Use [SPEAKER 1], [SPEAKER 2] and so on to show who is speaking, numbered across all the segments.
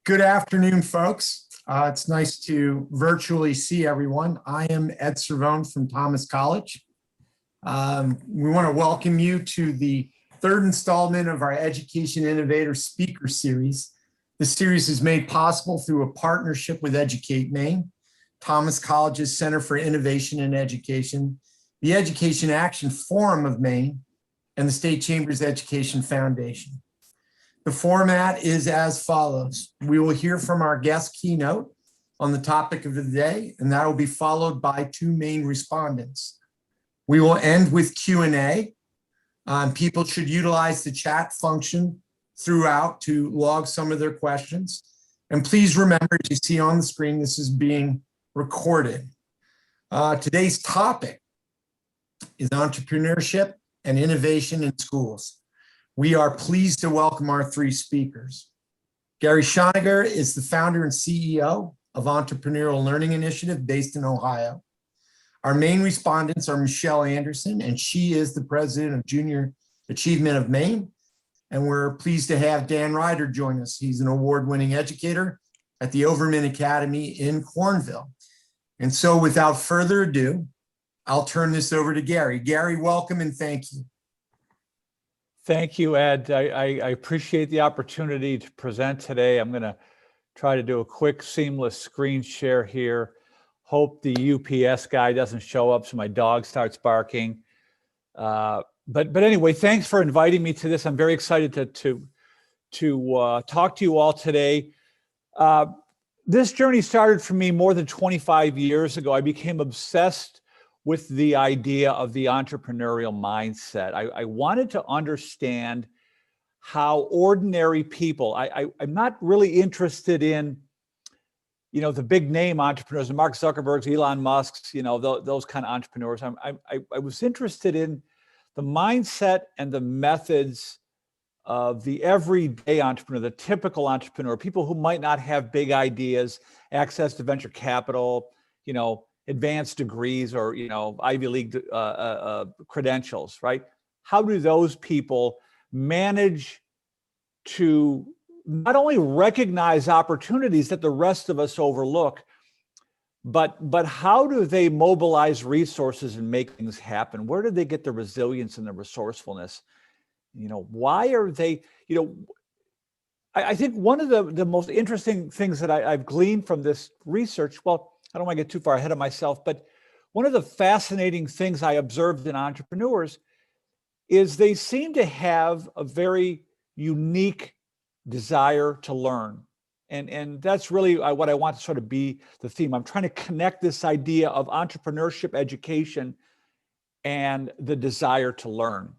[SPEAKER 1] Good afternoon, folks. It's nice to virtually see everyone. I am Ed Cervone from Thomas College. We want to welcome you to the third installment of our Education Innovators Speaker Series. The series is made possible through a partnership with Educate Maine, Thomas College's Center for Innovation in Education, the Education Action Forum of Maine, and the State Chamber's Education Foundation. The format is as follows. We will hear from our guest keynote on the topic of the day, and that will be followed by two main respondents. We will end with Q&A. People should utilize the chat function throughout to log some of their questions. And please remember, as you see on the screen, this is being recorded. Today's topic is entrepreneurship and innovation in schools. We are pleased to welcome our three speakers. Gary Schoeniger is the founder and CEO of Entrepreneurial Learning Initiative based in Ohio. Our main respondents are Michelle Anderson, and she is the president of Junior Achievement of Maine. And we're pleased to have Dan Ryder join us. He's an award-winning educator at the Overman Academy in Cornville. And so without further ado, I'll turn this over to Gary. Gary, welcome and thank you.
[SPEAKER 2] Thank you, Ed. I appreciate the opportunity to present today. I'm going to try to do a quick, seamless screen share here. Hope the UPS guy doesn't show up so my dog starts barking. But anyway, thanks for inviting me to this. I'm very excited to talk to you all today. This journey started for me more than 25 years ago. I became obsessed with the idea of the entrepreneurial mindset. I wanted to understand how ordinary people, I'm not really interested in, the big name entrepreneurs, Mark Zuckerberg's, Elon Musk's, those kind of entrepreneurs. I was interested in the mindset and the methods of the everyday entrepreneur, the typical entrepreneur, people who might not have big ideas, access to venture capital, advanced degrees or, Ivy League credentials, right? How do those people manage to not only recognize opportunities that the rest of us overlook, but how do they mobilize resources and make things happen? Where do they get the resilience and the resourcefulness? Why are they, I think one of the most interesting things that I've gleaned from this research, well, I don't want to get too far ahead of myself, but one of the fascinating things I observed in entrepreneurs is they seem to have a very unique desire to learn. And that's really what I want to sort of be the theme. I'm trying to connect this idea of entrepreneurship education and the desire to learn.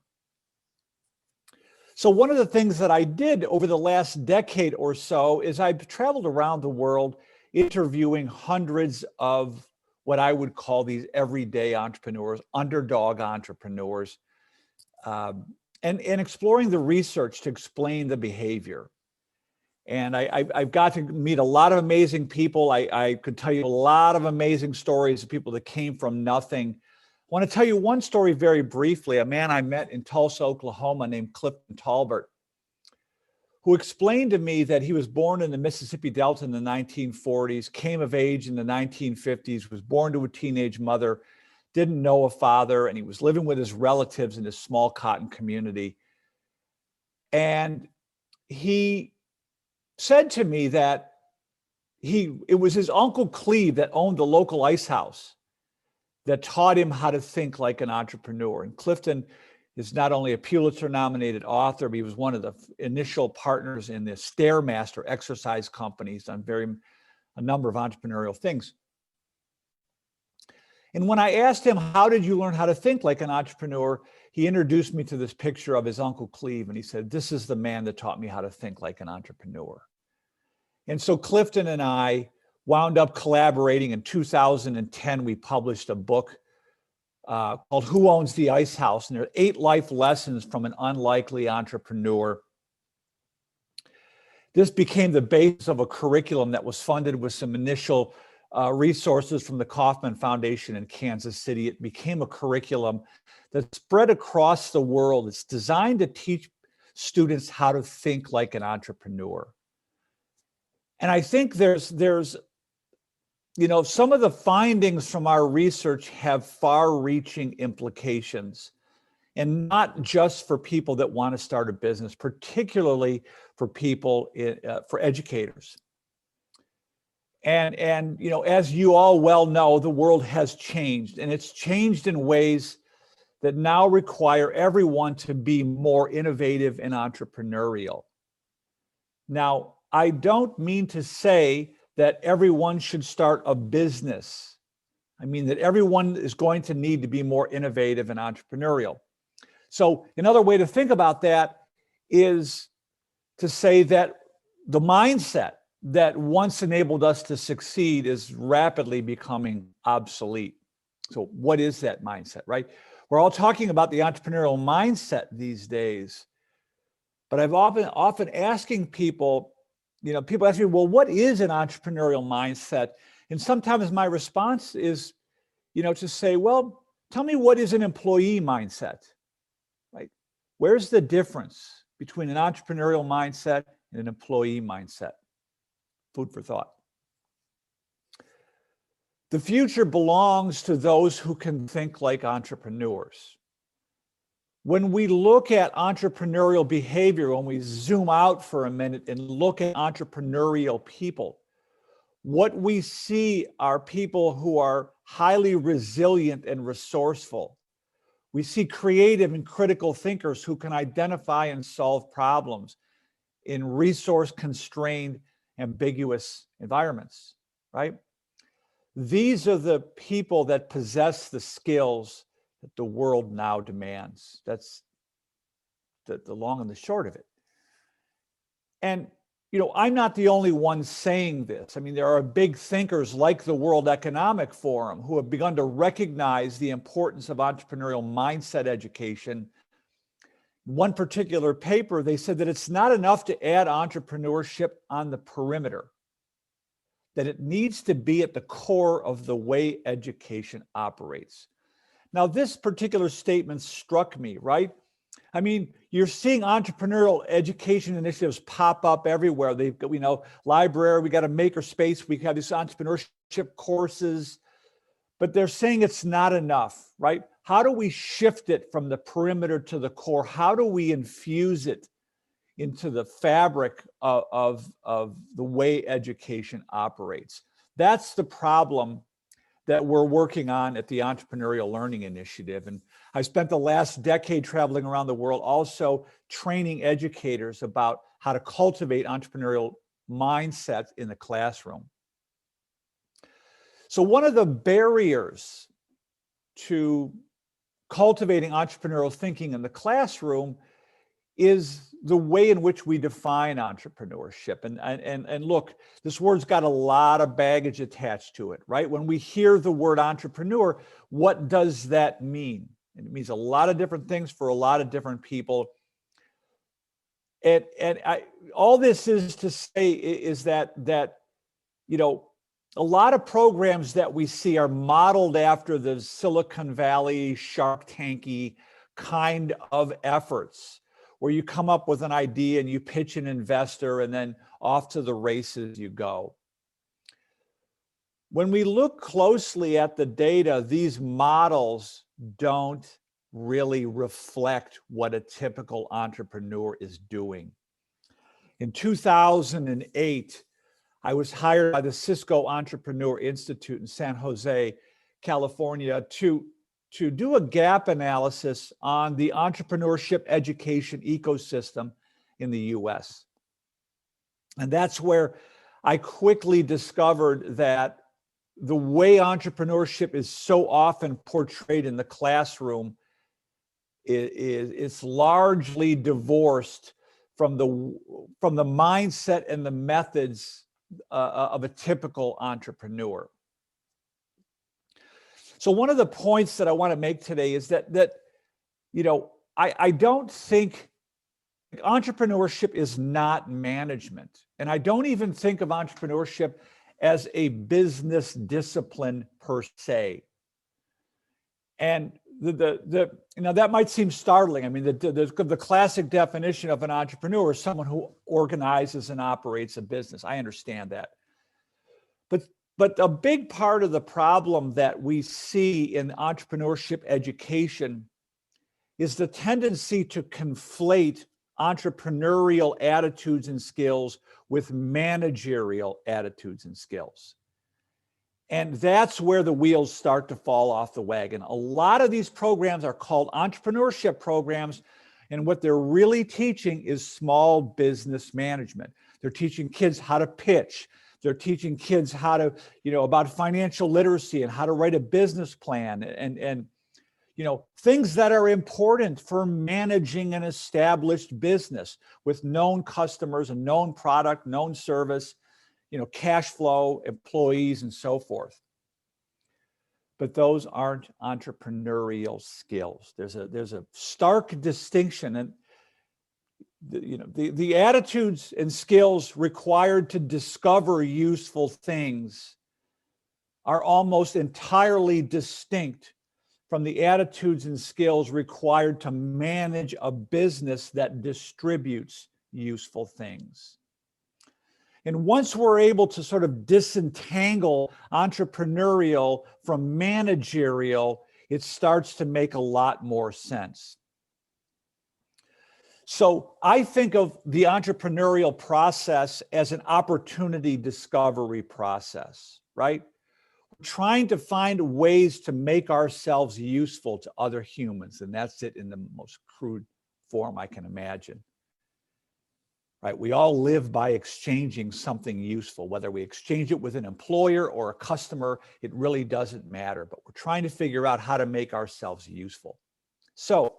[SPEAKER 2] So one of the things that I did over the last decade or so is I've traveled around the world interviewing hundreds of what I would call these everyday entrepreneurs, underdog entrepreneurs, and exploring the research to explain the behavior. And I've got to meet a lot of amazing people. I could tell you a lot of amazing stories of people that came from nothing. I want to tell you one story very briefly. A man I met in Tulsa, Oklahoma named Clifton Talbert, who explained to me that he was born in the Mississippi Delta in the 1940s, came of age in the 1950s, was born to a teenage mother, didn't know a father, and he was living with his relatives in this small cotton community. And he said to me that it was his Uncle Cleve that owned the local ice house that taught him how to think like an entrepreneur. And Clifton is not only a Pulitzer-nominated author, but he was one of the initial partners in the Stairmaster exercise companies, done a number of entrepreneurial things. And when I asked him, how did you learn how to think like an entrepreneur? He introduced me to this picture of his Uncle Cleve, and he said, this is the man that taught me how to think like an entrepreneur. And so Clifton and I wound up collaborating. In 2010, we published a book called Who Owns the Ice House? And there are 8 life lessons from an unlikely entrepreneur. This became the basis of a curriculum that was funded with some initial resources from the Kauffman Foundation in Kansas City. It became a curriculum that spread across the world. It's designed to teach students how to think like an entrepreneur. And I think there's some of the findings from our research have far-reaching implications, and not just for people that want to start a business, particularly for people, for educators. And as you all well know, the world has changed, and it's changed in ways that now require everyone to be more innovative and entrepreneurial. Now, I don't mean to say that everyone should start a business. I mean that everyone is going to need to be more innovative and entrepreneurial. So another way to think about that is to say that the mindset that once enabled us to succeed is rapidly becoming obsolete. So what is that mindset, right? We're all talking about the entrepreneurial mindset these days, but I've often asking people, people ask me, well, what is an entrepreneurial mindset? And sometimes my response is, to say, well, tell me what is an employee mindset, right? Where's the difference between an entrepreneurial mindset and an employee mindset? Food for thought. The future belongs to those who can think like entrepreneurs. When we look at entrepreneurial behavior, when we zoom out for a minute and look at entrepreneurial people, what we see are people who are highly resilient and resourceful. We see creative and critical thinkers who can identify and solve problems in resource-constrained, ambiguous environments, right? These are the people that possess the skills that the world now demands. That's the long and the short of it. And, I'm not the only one saying this. I mean, there are big thinkers like the World Economic Forum who have begun to recognize the importance of entrepreneurial mindset education. One particular paper, they said that it's not enough to add entrepreneurship on the perimeter, that it needs to be at the core of the way education operates. Now, this particular statement struck me, right? I mean, you're seeing entrepreneurial education initiatives pop up everywhere. They've got, library, we got a maker space, we have these entrepreneurship courses, but they're saying it's not enough, right? How do we shift it from the perimeter to the core? How do we infuse it into the fabric of the way education operates? That's the problem that we're working on at the Entrepreneurial Learning Initiative. And I spent the last decade traveling around the world also training educators about how to cultivate entrepreneurial mindsets in the classroom. So one of the barriers to cultivating entrepreneurial thinking in the classroom is the way in which we define entrepreneurship. And look, this word's got a lot of baggage attached to it, right? When we hear the word entrepreneur, what does that mean? And it means a lot of different things for a lot of different people. All this is to say is that a lot of programs that we see are modeled after the Silicon Valley, Shark Tanky kind of efforts, where you come up with an idea and you pitch an investor and then off to the races you go. When we look closely at the data, these models don't really reflect what a typical entrepreneur is doing. In 2008, I was hired by the Cisco Entrepreneur Institute in San Jose, California, to do a gap analysis on the entrepreneurship education ecosystem in the US. And that's where I quickly discovered that the way entrepreneurship is so often portrayed in the classroom is largely divorced from the mindset and the methods of a typical entrepreneur. So one of the points that I want to make today is that I don't think entrepreneurship is not management. And I don't even think of entrepreneurship as a business discipline per se. And now that might seem startling. I mean, the classic definition of an entrepreneur is someone who organizes and operates a business. I understand that. But a big part of the problem that we see in entrepreneurship education is the tendency to conflate entrepreneurial attitudes and skills with managerial attitudes and skills. And that's where the wheels start to fall off the wagon. A lot of these programs are called entrepreneurship programs, and what they're really teaching is small business management. They're teaching kids how to pitch. They're teaching kids how to, about financial literacy and how to write a business plan and things that are important for managing an established business with known customers, a known product, known service, cash flow, employees, and so forth. But those aren't entrepreneurial skills. There's a stark distinction, and the attitudes and skills required to discover useful things are almost entirely distinct from the attitudes and skills required to manage a business that distributes useful things. And once we're able to sort of disentangle entrepreneurial from managerial, it starts to make a lot more sense. So I think of the entrepreneurial process as an opportunity discovery process, right? We're trying to find ways to make ourselves useful to other humans, and that's it in the most crude form I can imagine. Right? We all live by exchanging something useful, whether we exchange it with an employer or a customer, it really doesn't matter, but we're trying to figure out how to make ourselves useful. So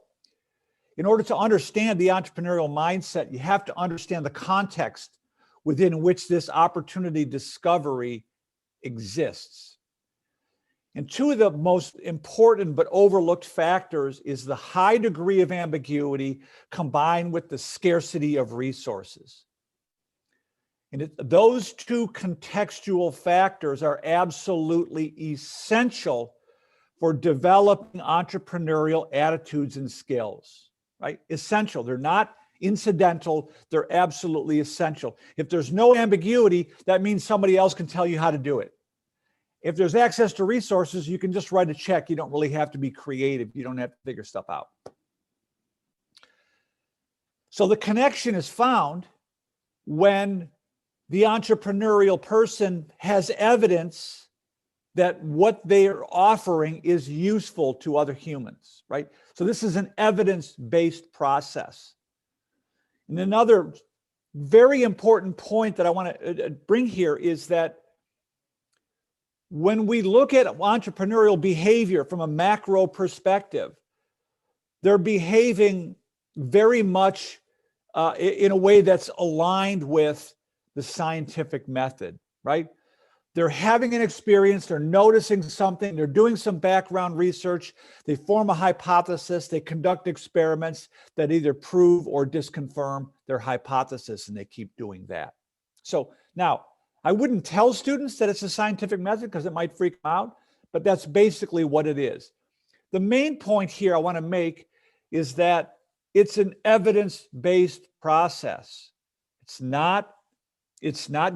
[SPEAKER 2] in order to understand the entrepreneurial mindset, you have to understand the context within which this opportunity discovery exists. And two of the most important but overlooked factors is the high degree of ambiguity combined with the scarcity of resources. And those two contextual factors are absolutely essential for developing entrepreneurial attitudes and skills, right? Essential. They're not incidental. They're absolutely essential. If there's no ambiguity, that means somebody else can tell you how to do it. If there's access to resources, you can just write a check. You don't really have to be creative. You don't have to figure stuff out. So the connection is found when the entrepreneurial person has evidence that what they are offering is useful to other humans, right? So this is an evidence-based process. And another very important point that I want to bring here is that when we look at entrepreneurial behavior from a macro perspective, they're behaving very much in a way that's aligned with the scientific method, right? They're having an experience, they're noticing something, they're doing some background research, they form a hypothesis, they conduct experiments that either prove or disconfirm their hypothesis, and they keep doing that. So now, I wouldn't tell students that it's a scientific method because it might freak them out, but that's basically what it is. The main point here I want to make is that it's an evidence-based process. It's not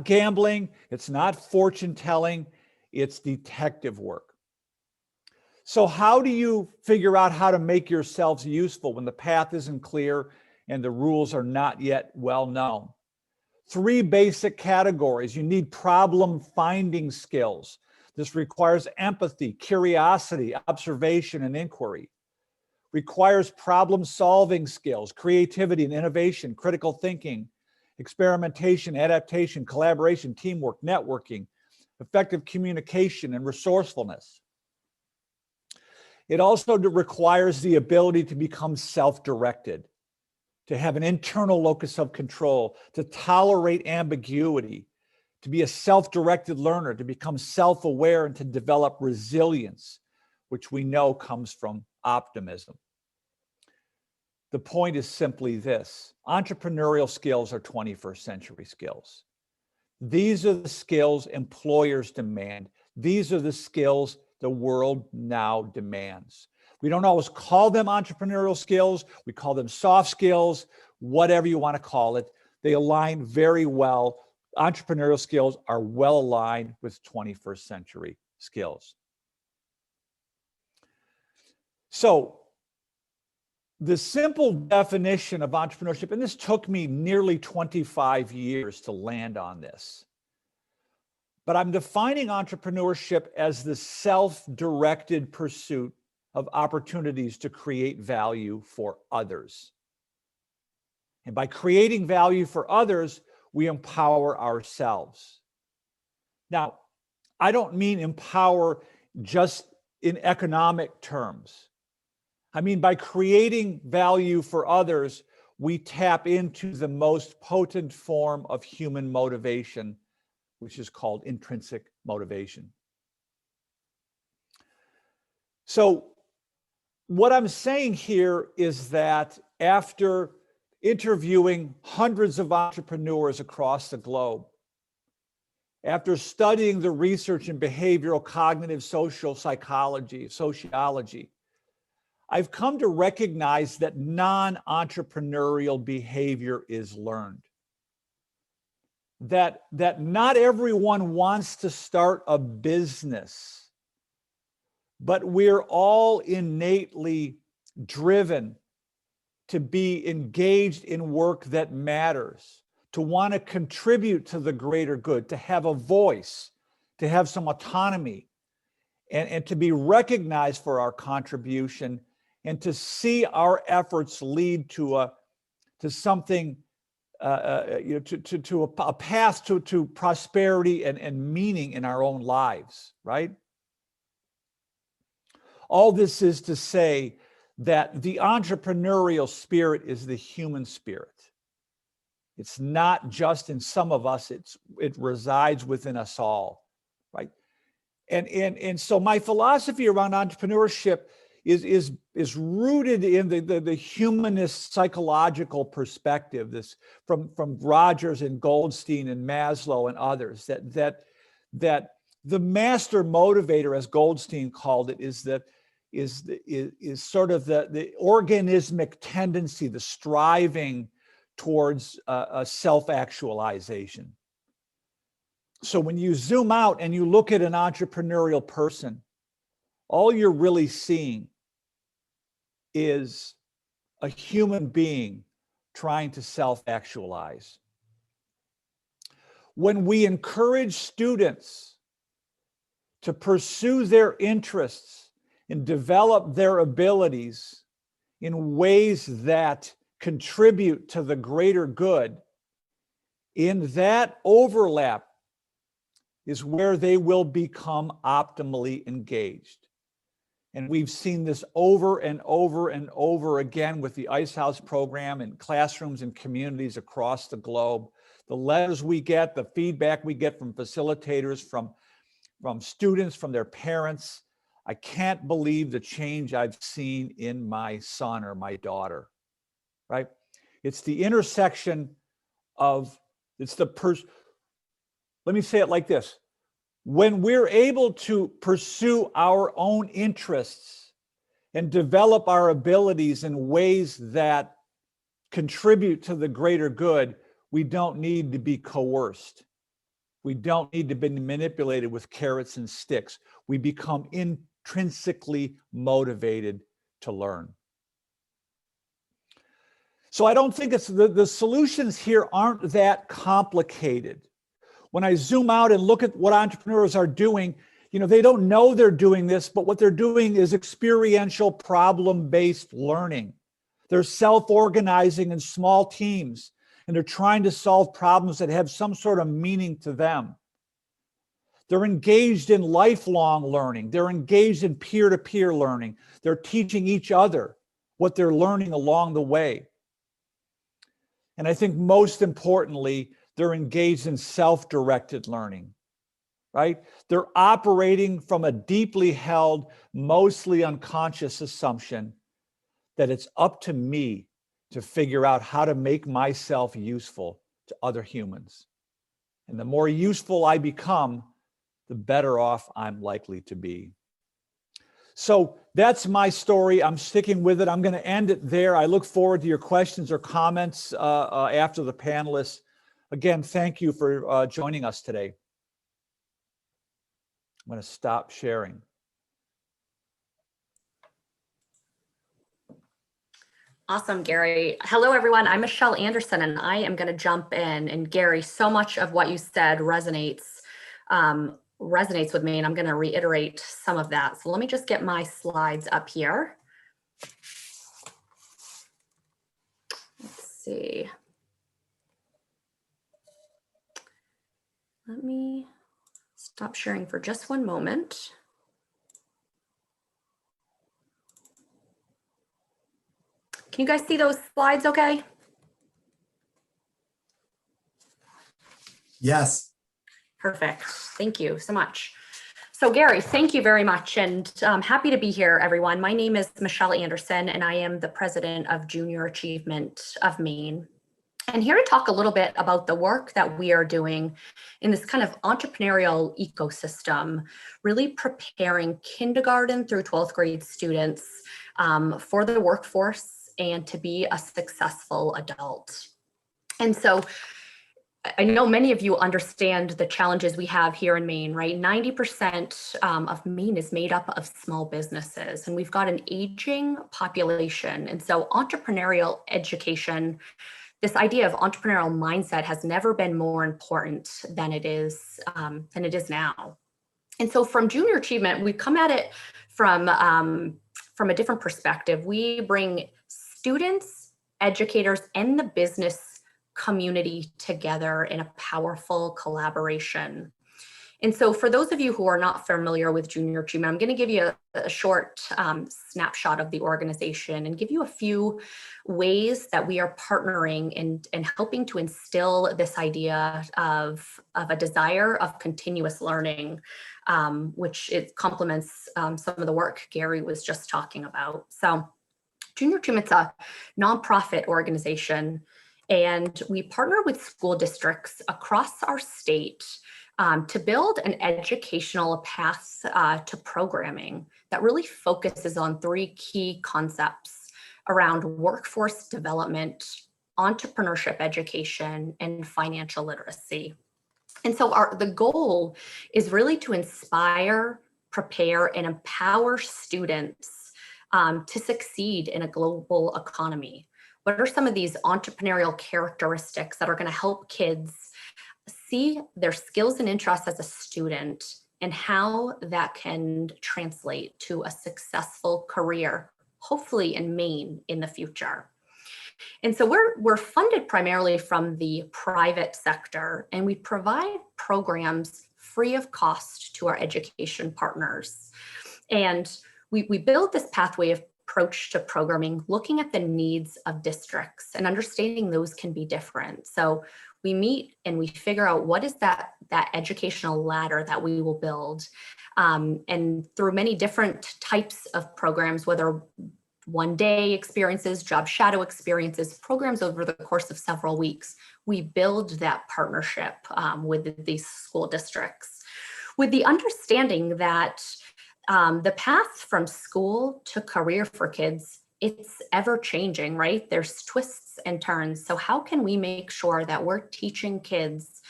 [SPEAKER 2] gambling, it's not fortune telling, it's detective work. So how do you figure out how to make yourselves useful when the path isn't clear and the rules are not yet well known? Three basic categories. You need problem finding skills. This requires empathy, curiosity, observation, and inquiry. Requires problem solving skills, creativity and innovation, critical thinking, experimentation, adaptation, collaboration, teamwork, networking, effective communication, and resourcefulness. It also requires the ability to become self-directed, to have an internal locus of control, to tolerate ambiguity, to be a self-directed learner, to become self-aware, and to develop resilience, which we know comes from optimism. The point is simply this: entrepreneurial skills are 21st century skills. These are the skills employers demand. These are the skills the world now demands. We don't always call them entrepreneurial skills. We call them soft skills, whatever you want to call it. They align very well. Entrepreneurial skills are well aligned with 21st century skills. So the simple definition of entrepreneurship, and this took me nearly 25 years to land on this, but I'm defining entrepreneurship as the self-directed pursuit of opportunities to create value for others. And by creating value for others, we empower ourselves. Now, I don't mean empower just in economic terms. I mean, by creating value for others, we tap into the most potent form of human motivation, which is called intrinsic motivation. So what I'm saying here is that after interviewing hundreds of entrepreneurs across the globe, after studying the research in behavioral, cognitive, social psychology, sociology, I've come to recognize that non-entrepreneurial behavior is learned. That not everyone wants to start a business, but we're all innately driven to be engaged in work that matters, to want to contribute to the greater good, to have a voice, to have some autonomy, and to be recognized for our contribution, and to see our efforts lead to something, to a path to prosperity and meaning in our own lives, right? All this is to say that the entrepreneurial spirit is the human spirit. It's not just in some of us, it resides within us all, right? And so my philosophy around entrepreneurship is rooted in the humanist psychological perspective, this from Rogers and Goldstein and Maslow and others, that the master motivator, as Goldstein called it, is sort of the organismic tendency, the striving towards a self-actualization. So when you zoom out and you look at an entrepreneurial person, all you're really seeing is a human being trying to self-actualize. When we encourage students to pursue their interests and develop their abilities in ways that contribute to the greater good, in that overlap is where they will become optimally engaged. And we've seen this over and over and over again with the Ice House program in classrooms and communities across the globe. The letters we get, the feedback we get from facilitators, from students, from their parents. I can't believe the change I've seen in my son or my daughter, right? It's the intersection of, let me say it like this. When we're able to pursue our own interests and develop our abilities in ways that contribute to the greater good, we don't need to be coerced. We don't need to be manipulated with carrots and sticks. We become intrinsically motivated to learn. So I don't think it's the solutions here aren't that complicated. When I zoom out and look at what entrepreneurs are doing, they don't know they're doing this, but what they're doing is experiential problem-based learning. They're self-organizing in small teams, and they're trying to solve problems that have some sort of meaning to them. They're engaged in lifelong learning. They're engaged in peer-to-peer learning. They're teaching each other what they're learning along the way. And I think most importantly, they're engaged in self-directed learning, right? They're operating from a deeply held, mostly unconscious assumption that it's up to me to figure out how to make myself useful to other humans. And the more useful I become, the better off I'm likely to be. So that's my story. I'm sticking with it. I'm going to end it there. I look forward to your questions or comments after the panelists. Again, thank you for joining us today. I'm going to stop sharing.
[SPEAKER 3] Awesome, Gary. Hello, everyone. I'm Michelle Anderson, and I am going to jump in. And Gary, so much of what you said resonates with me, and I'm going to reiterate some of that. So let me just get my slides up here. Let's see. Let me stop sharing for just one moment. Can you guys see those slides okay?
[SPEAKER 1] Yes.
[SPEAKER 3] Perfect. Thank you so much. So Gary, thank you very much, and I'm happy to be here, everyone. My name is Michelle Anderson, and I am the president of Junior Achievement of Maine. And here to talk a little bit about the work that we are doing in this kind of entrepreneurial ecosystem, really preparing kindergarten through 12th grade students for the workforce and to be a successful adult. And so I know many of you understand the challenges we have here in Maine, right? 90% of Maine is made up of small businesses, and we've got an aging population. And so entrepreneurial education, this idea of entrepreneurial mindset, has never been more important than it is now. And so from Junior Achievement, we come at it from a different perspective. We bring students, educators, and the business community together in a powerful collaboration. And so for those of you who are not familiar with Junior Achievement, I'm going to give you a short snapshot of the organization and give you a few ways that we are partnering and helping to instill this idea of a desire of continuous learning, which it complements some of the work Gary was just talking about. So Junior Achievement's a nonprofit organization, and we partner with school districts across our state to build an educational path to programming that really focuses on three key concepts around workforce development, entrepreneurship education, and financial literacy. And so the goal is really to inspire, prepare, and empower students to succeed in a global economy. What are some of these entrepreneurial characteristics that are going to help kids see their skills and interests as a student and how that can translate to a successful career, hopefully in Maine in the future? And so we're funded primarily from the private sector, and we provide programs free of cost to our education partners. And we build this pathway of approach to programming, looking at the needs of districts and understanding those can be different. So we meet and we figure out what is that educational ladder that we will build. And through many different types of programs, whether one-day experiences, job shadow experiences, programs over the course of several weeks, we build that partnership with these school districts, with the understanding that the path from school to career for kids, it's ever changing, right? There's twists and turns. So how can we make sure that we're teaching kids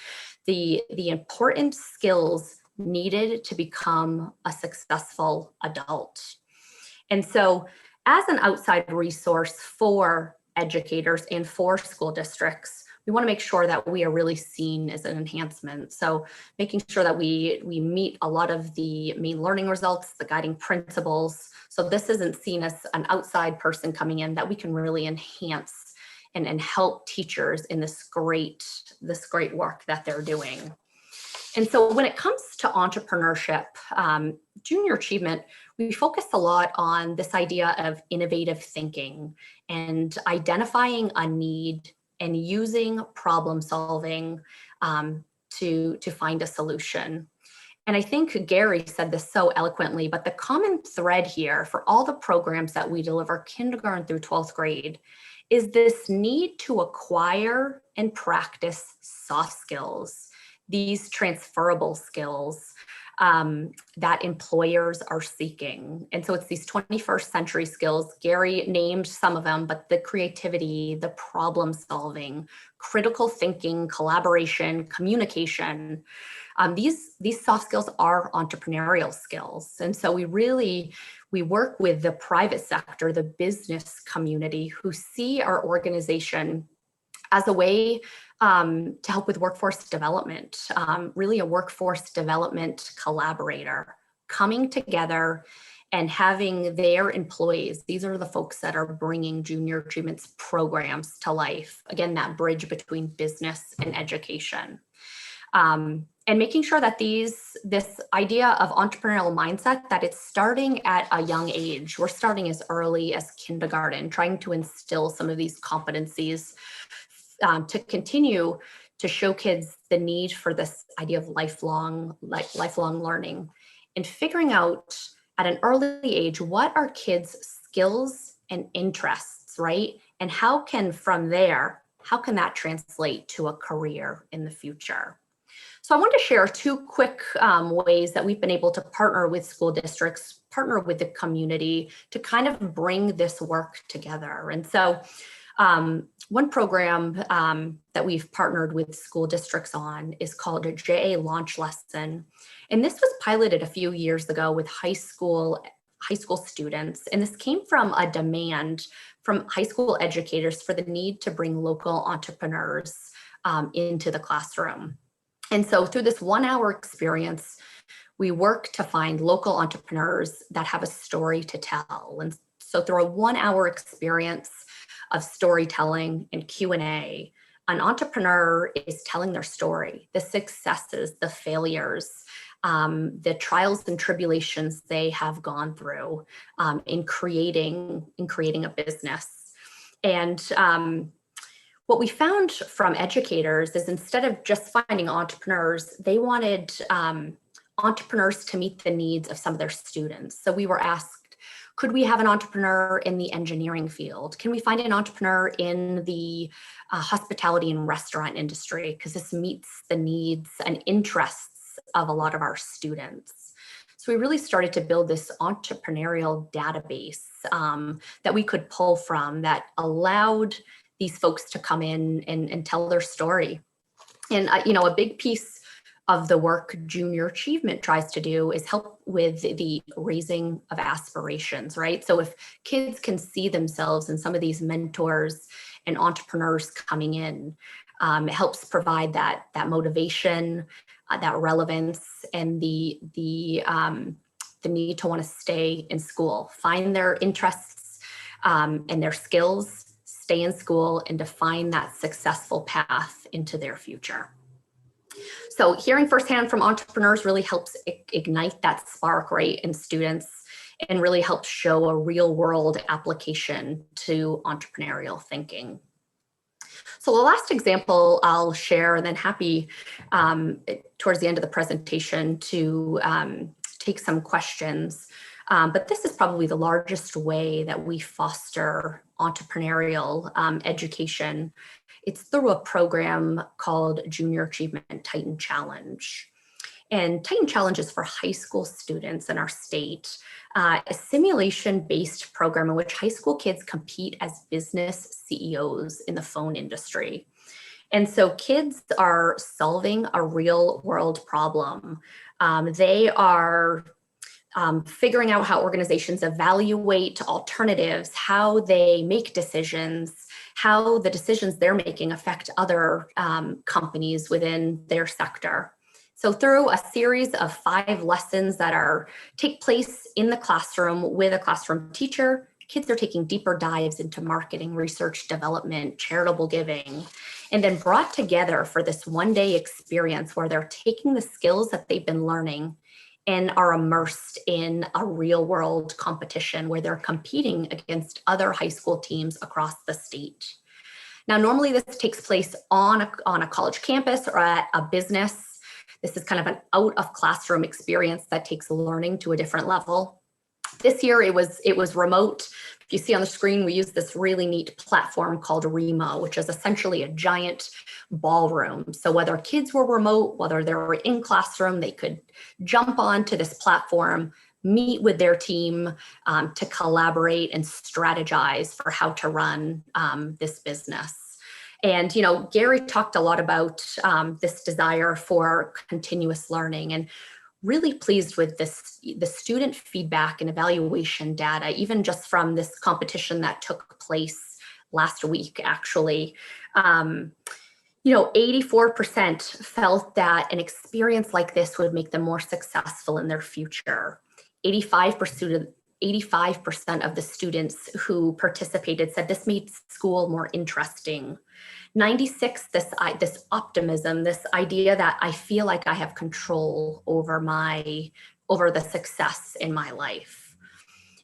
[SPEAKER 3] the important skills needed to become a successful adult? And so as an outside resource for educators and for school districts, we want to make sure that we are really seen as an enhancement. So making sure that we meet a lot of the main learning results, the guiding principles. So this isn't seen as an outside person coming in, that we can really enhance and help teachers in this great work that they're doing. And so when it comes to entrepreneurship, Junior Achievement, we focus a lot on this idea of innovative thinking and identifying a need and using problem solving to find a solution. And I think Gary said this so eloquently, but the common thread here for all the programs that we deliver kindergarten through 12th grade is this need to acquire and practice soft skills, these transferable skills that employers are seeking. And so it's these 21st century skills. Gary named some of them, but the creativity, the problem solving, critical thinking, collaboration, communication, these soft skills are entrepreneurial skills. And so we work with the private sector, the business community, who see our organization as a way to help with workforce development, really a workforce development collaborator, coming together and having their employees, these are the folks that are bringing Junior Achievement's programs to life. Again, that bridge between business and education. And making sure that this idea of entrepreneurial mindset, that it's starting at a young age. We're starting as early as kindergarten, trying to instill some of these competencies to continue to show kids the need for this idea of lifelong learning, and figuring out at an early age, what are kids' skills and interests, right? And how can that translate to a career in the future? So I want to share two quick ways that we've been able to partner with school districts, partner with the community to kind of bring this work together. And so one program that we've partnered with school districts on is called a JA Launch Lesson. And this was piloted a few years ago with high school students. And this came from a demand from high school educators for the need to bring local entrepreneurs into the classroom. And so through this 1 hour experience, we work to find local entrepreneurs that have a story to tell. And so through a 1 hour experience of storytelling and Q&A, an entrepreneur is telling their story, the successes, the failures, the trials and tribulations they have gone through in creating a business. And what we found from educators is, instead of just finding entrepreneurs, they wanted entrepreneurs to meet the needs of some of their students. So we were asked, could we have an entrepreneur in the engineering field? Can we find an entrepreneur in the hospitality and restaurant industry? Because this meets the needs and interests of a lot of our students. So we really started to build this entrepreneurial database that we could pull from, that allowed these folks to come in and tell their story. And a big piece of the work Junior Achievement tries to do is help with the raising of aspirations, right? So if kids can see themselves in some of these mentors and entrepreneurs coming in, it helps provide that motivation, that relevance, and the need to want to stay in school, find their interests and their skills, stay in school, and define that successful path into their future. So hearing firsthand from entrepreneurs really helps ignite that spark, right, in students, and really helps show a real world application to entrepreneurial thinking. So the last example I'll share, and then happy towards the end of the presentation to take some questions. But this is probably the largest way that we foster entrepreneurial education. It's through a program called Junior Achievement Titan Challenge. And Titan Challenge is for high school students in our state, a simulation-based program in which high school kids compete as business CEOs in the phone industry. And so kids are solving a real world problem. They are figuring out how organizations evaluate alternatives, how they make decisions, how the decisions they're making affect other companies within their sector. So through a series of 5 lessons that take place in the classroom with a classroom teacher, kids are taking deeper dives into marketing, research, development, charitable giving, and then brought together for this one-day experience where they're taking the skills that they've been learning and are immersed in a real world competition where they're competing against other high school teams across the state. Now, normally this takes place on a college campus or at a business. This is kind of an out of classroom experience that takes learning to a different level. This year it was remote. If you see on the screen, we use this really neat platform called Remo, which is essentially a giant ballroom. So whether kids were remote, whether they were in classroom, they could jump onto this platform, meet with their team to collaborate and strategize for how to run this business. And, you know, Gary talked a lot about this desire for continuous learning, and really pleased with the student feedback and evaluation data, even just from this competition that took place last week, actually. You know, 84% felt that an experience like this would make them more successful in their future. 85% of the students who participated said this made school more interesting. 96, this optimism, this idea that I feel like I have control over the success in my life.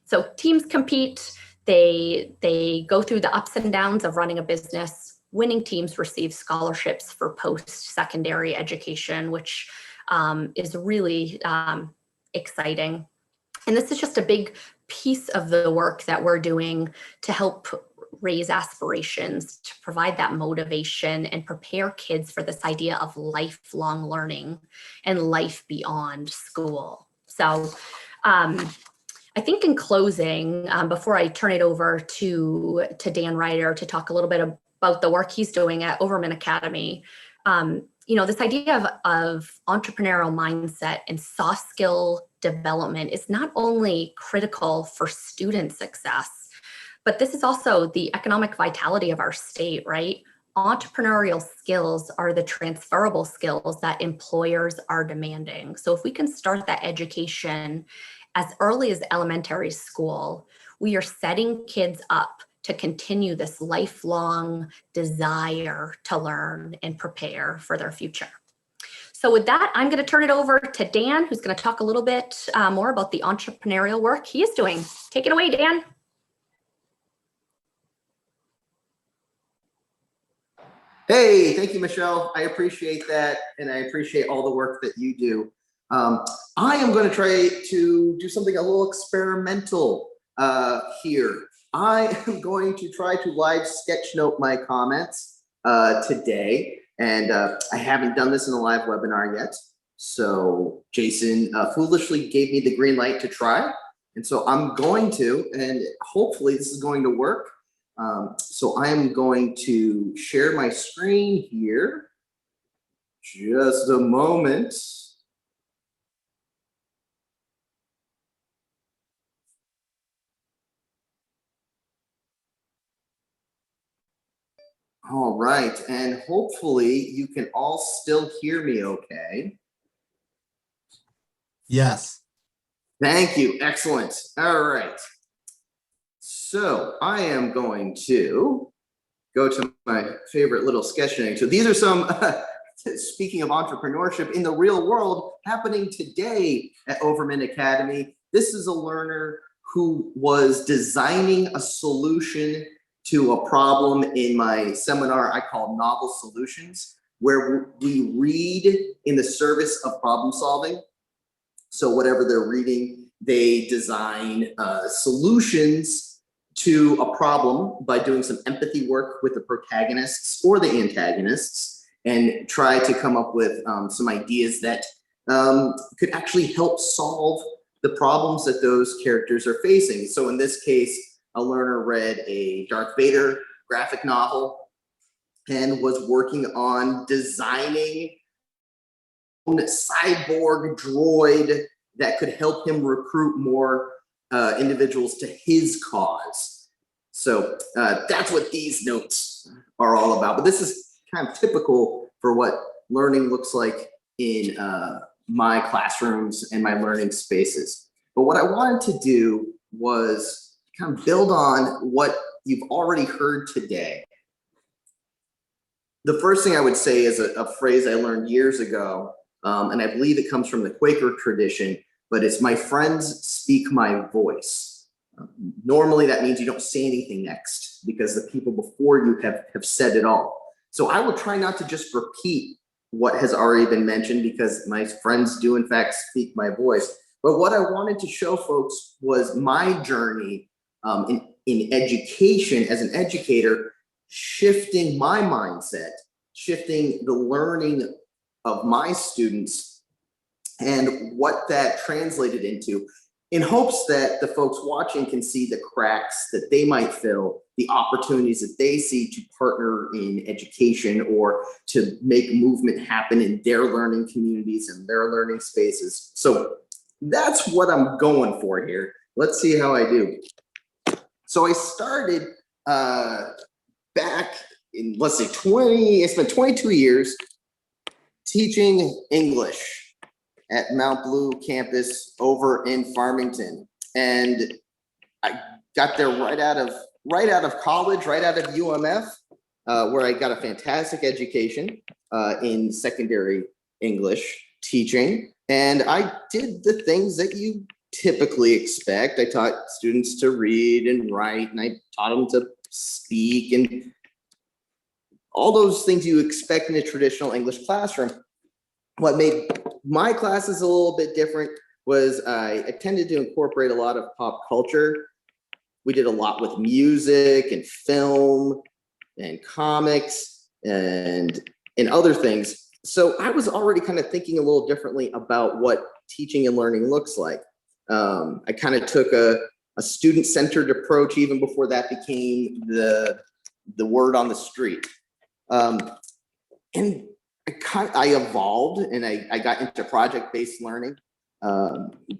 [SPEAKER 3] So teams compete, they go through the ups and downs of running a business. Winning teams receive scholarships for post-secondary education, which is really exciting. And this is just a big piece of the work that we're doing to help raise aspirations, to provide that motivation and prepare kids for this idea of lifelong learning and life beyond school. So I think in closing, before I turn it over to Dan Ryder to talk a little bit about the work he's doing at Overman Academy, you know, this idea of entrepreneurial mindset and soft skill development is not only critical for student success, but this is also the economic vitality of our state, right? Entrepreneurial skills are the transferable skills that employers are demanding. So if we can start that education as early as elementary school, we are setting kids up to continue this lifelong desire to learn and prepare for their future. So with that, I'm going to turn it over to Dan, who's going to talk a little bit more about the entrepreneurial work he is doing. Take it away, Dan.
[SPEAKER 4] Hey, thank you, Michelle. I appreciate that, and I appreciate all the work that you do. I am going to try to do something a little experimental here. I am going to try to live sketch note my comments today, and I haven't done this in a live webinar yet. So Jason foolishly gave me the green light to try, and so I'm going to, and hopefully this is going to work. So I am going to share my screen here. Just a moment. All right, and hopefully you can all still hear me okay.
[SPEAKER 1] Yes.
[SPEAKER 4] Thank you, excellent. All right. So I am going to go to my favorite little sketching. So these are some, speaking of entrepreneurship in the real world, happening today at Overman Academy. This is a learner who was designing a solution to a problem in my seminar I call Novel Solutions, where we read in the service of problem solving. So whatever they're reading, they design solutions to a problem by doing some empathy work with the protagonists or the antagonists, and try to come up with some ideas that could actually help solve the problems that those characters are facing. So in this case, a learner read a Darth Vader graphic novel and was working on designing a cyborg droid that could help him recruit more individuals to his cause. So that's what these notes are all about. But this is kind of typical for what learning looks like in my classrooms and my learning spaces. But what I wanted to do was kind of build on what you've already heard today. The first thing I would say is a phrase I learned years ago, and I believe it comes from the Quaker tradition, but it's "my friends speak my voice." Normally that means you don't say anything next because the people before you have said it all. So I will try not to just repeat what has already been mentioned, because my friends do in fact speak my voice, But what I wanted to show folks was my journey in education as an educator, shifting my mindset, shifting the learning of my students, and what that translated into, in hopes that the folks watching can see the cracks that they might fill, the opportunities that they see to partner in education or to make movement happen in their learning communities and their learning spaces. So that's what I'm going for here. Let's see how I do. So I started back in, let's say it's been 22 years teaching English at Mount Blue campus over in Farmington. And I got there right out of college, right out of UMF, where I got a fantastic education in secondary English teaching. And I did the things that you typically expect. I taught students to read and write, and I taught them to speak and all those things you expect in a traditional English classroom. What made my classes a little bit different was I tended to incorporate a lot of pop culture. We did a lot with music and film and comics and other things. So I was already kind of thinking a little differently about what teaching and learning looks like. I kind of took a student-centered approach even before that became the word on the street. And I evolved and I got into project-based learning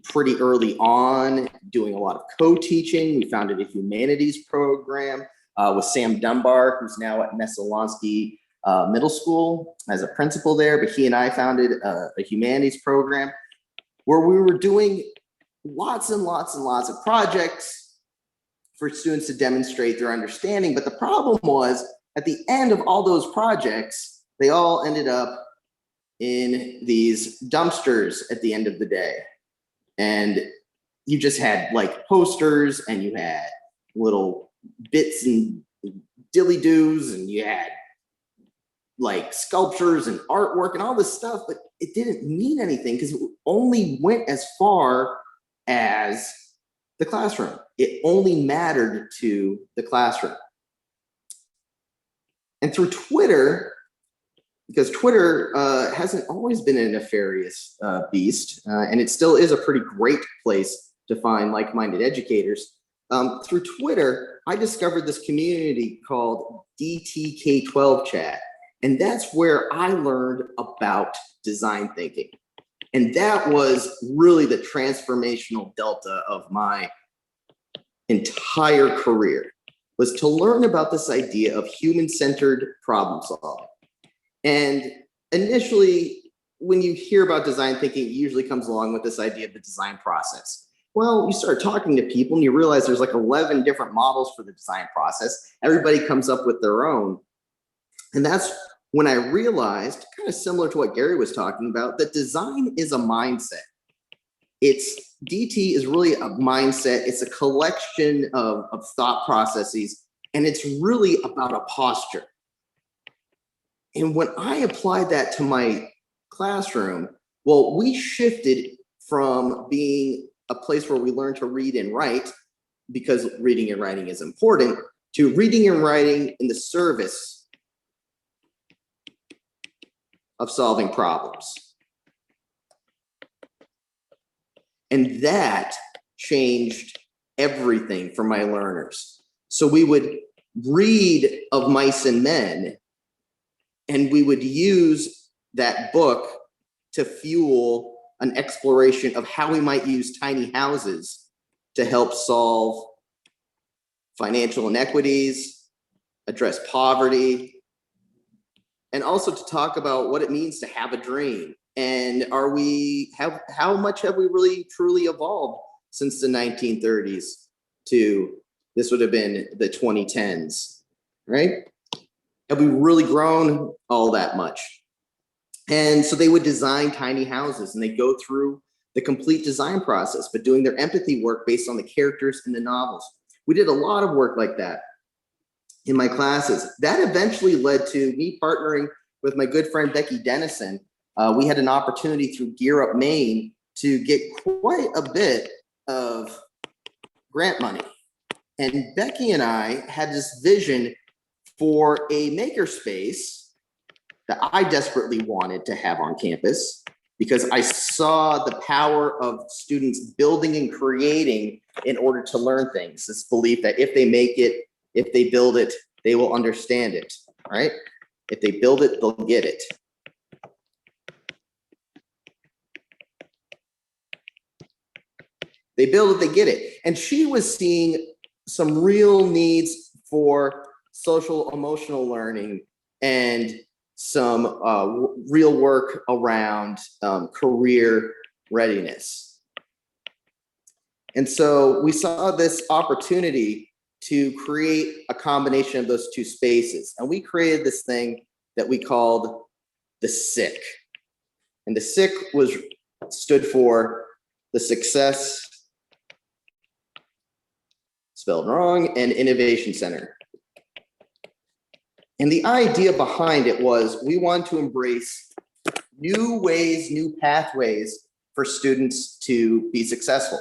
[SPEAKER 4] pretty early on, doing a lot of co-teaching. We founded a humanities program with Sam Dunbar, who's now at Messalonsky Middle School as a principal there, but he and I founded a humanities program where we were doing lots and lots and lots of projects for students to demonstrate their understanding. But the problem was, at the end of all those projects, they all ended up in these dumpsters at the end of the day. And you just had like posters and you had little bits and dilly-doos and you had like sculptures and artwork and all this stuff, but it didn't mean anything because it only went as far as the classroom. It only mattered to the classroom. And through Twitter, because Twitter hasn't always been a nefarious beast, and it still is a pretty great place to find like-minded educators. Through Twitter, I discovered this community called DTK12 Chat, and that's where I learned about design thinking. And that was really the transformational delta of my entire career, was to learn about this idea of human-centered problem solving. And initially, when you hear about design thinking, it usually comes along with this idea of the design process. Well, you start talking to people and you realize there's like 11 different models for the design process. Everybody comes up with their own. And that's when I realized, kind of similar to what Gary was talking about, that design is a mindset. DT is really a mindset. It's a collection of thought processes, and it's really about a posture. And when I applied that to my classroom, well, we shifted from being a place where we learn to read and write, because reading and writing is important, to reading and writing in the service of solving problems. And that changed everything for my learners. So we would read Of Mice and Men, and we would use that book to fuel an exploration of how we might use tiny houses to help solve financial inequities, address poverty, and also to talk about what it means to have a dream. And how much have we really truly evolved since the 1930s to this would have been the 2010s, right? Have we really grown all that much? And so they would design tiny houses and they go through the complete design process, but doing their empathy work based on the characters in the novels. We did a lot of work like that in my classes. That eventually led to me partnering with my good friend Becky Dennison. We had an opportunity through Gear Up Maine to get quite a bit of grant money. And Becky and I had this vision for a makerspace that I desperately wanted to have on campus, because I saw the power of students building and creating in order to learn things. This belief that if they make it, if they build it, they will understand it, right? If they build it, they'll get it. They build it, they get it. And she was seeing some real needs for social emotional learning and some real work around career readiness. And so we saw this opportunity to create a combination of those two spaces. And we created this thing that we called the SICK. And the SICK stood for the Success, spelled wrong, and Innovation Center. And the idea behind it was we want to embrace new ways, new pathways for students to be successful.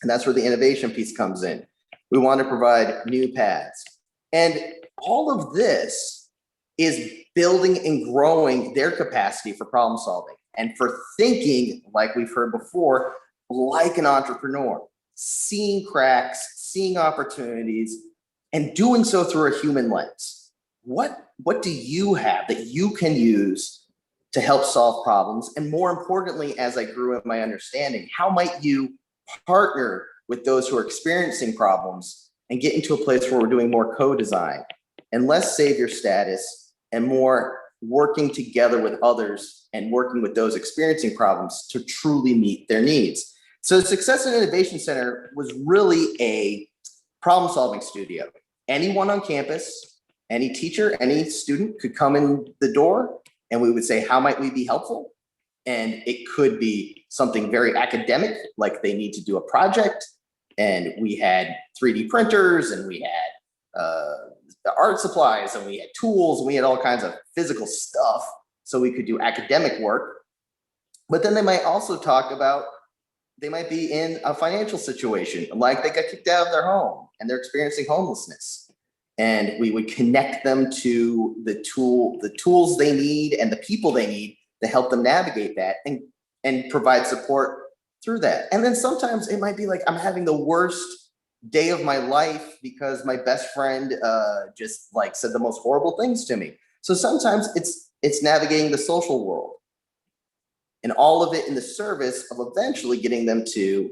[SPEAKER 4] And that's where the innovation piece comes in. We want to provide new paths. And all of this is building and growing their capacity for problem solving and for thinking, like we've heard before, like an entrepreneur, seeing cracks, seeing opportunities, and doing so through a human lens. What do you have that you can use to help solve problems? And more importantly, as I grew in my understanding, how might you partner with those who are experiencing problems and get into a place where we're doing more co-design and less savior status and more working together with others and working with those experiencing problems to truly meet their needs. So the Success and Innovation Center was really a problem-solving studio. Anyone on campus, any teacher, any student could come in the door and we would say, how might we be helpful? And it could be something very academic, like they need to do a project. And we had 3D printers and we had the art supplies and we had tools and we had all kinds of physical stuff so we could do academic work. But then they might also talk about, they might be in a financial situation, like they got kicked out of their home and they're experiencing homelessness. And we would connect them to the tools they need and the people they need to help them navigate that and provide support through that. And then sometimes it might be like, I'm having the worst day of my life because my best friend just like said the most horrible things to me. So sometimes it's navigating the social world and all of it in the service of eventually getting them to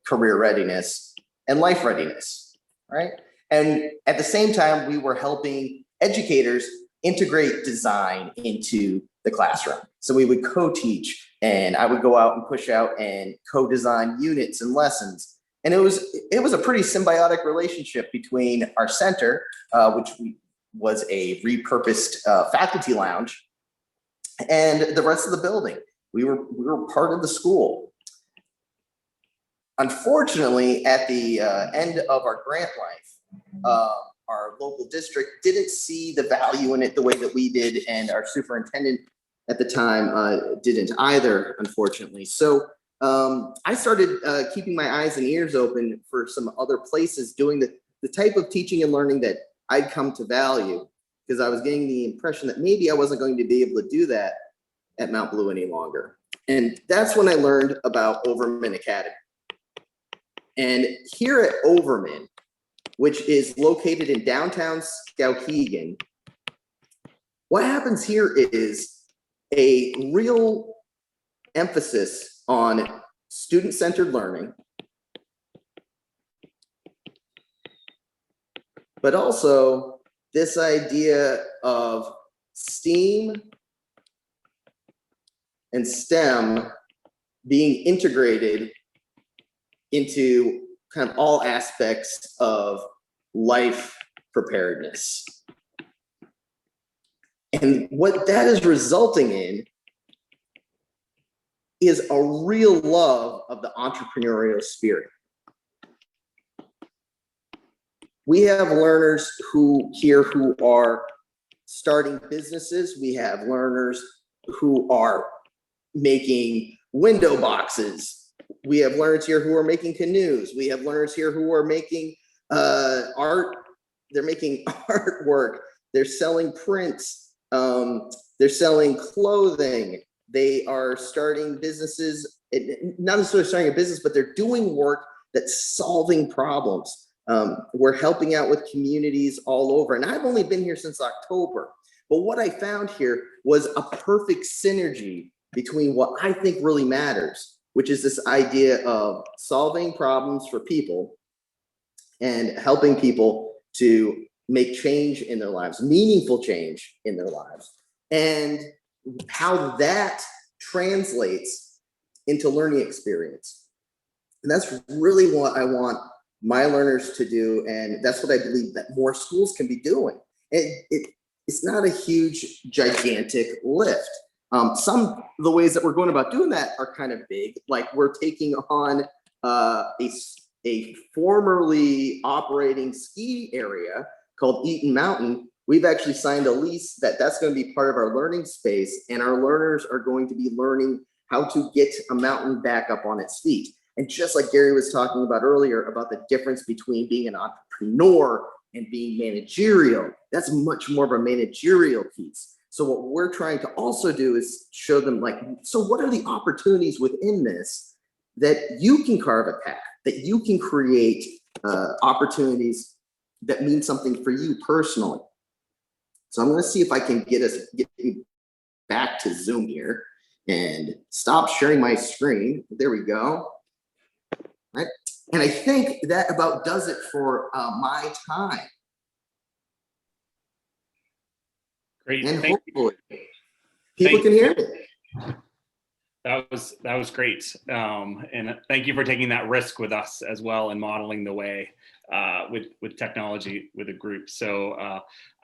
[SPEAKER 4] career readiness and life readiness, right? And at the same time, we were helping educators integrate design into the classroom. So we would co-teach and I would go out and push out and co-design units and lessons. And it was a pretty symbiotic relationship between our center, which was a repurposed faculty lounge, and the rest of the building. We were part of the school. Unfortunately, at the end of our grant life, our local district didn't see the value in it the way that we did, and our superintendent at the time didn't either, unfortunately. So I started keeping my eyes and ears open for some other places doing the type of teaching and learning that I'd come to value, because I was getting the impression that maybe I wasn't going to be able to do that at Mount Blue any longer. And that's when I learned about Overman Academy. And here at Overman, which is located in downtown Skowhegan, what happens here is a real emphasis on student-centered learning, but also this idea of STEAM and STEM being integrated into kind of all aspects of life preparedness. And what that is resulting in is a real love of the entrepreneurial spirit. We have learners who are starting businesses. We have learners who are making window boxes. We have learners here who are making canoes. We have learners here who are making art. They're making artwork. They're selling prints. They're selling clothing. They are starting businesses, not necessarily starting a business, but they're doing work that's solving problems. We're helping out with communities all over. And I've only been here since October. But what I found here was a perfect synergy between what I think really matters, which is this idea of solving problems for people and helping people to make change in their lives, meaningful change in their lives, and how that translates into learning experience. And that's really what I want my learners to do. And that's what I believe that more schools can be doing. It's not a huge, gigantic lift. Some of the ways that we're going about doing that are kind of big, like we're taking on a formerly operating ski area called Eaton Mountain. We've actually signed a lease that's going to be part of our learning space, and our learners are going to be learning how to get a mountain back up on its feet. And just like Gary was talking about earlier about the difference between being an entrepreneur and being managerial, that's much more of a managerial piece. So what we're trying to also do is show them, like, so what are the opportunities within this that you can carve a path, that you can create opportunities that mean something for you personally. So I'm going to see if I can get back to Zoom here and stop sharing my screen. There we go. Right. And I think that about does it for my time.
[SPEAKER 5] Great.
[SPEAKER 4] And
[SPEAKER 5] Thank
[SPEAKER 4] hopefully people can hear me.
[SPEAKER 5] That was great. And thank you for taking that risk with us as well and modeling the way with technology with a group. So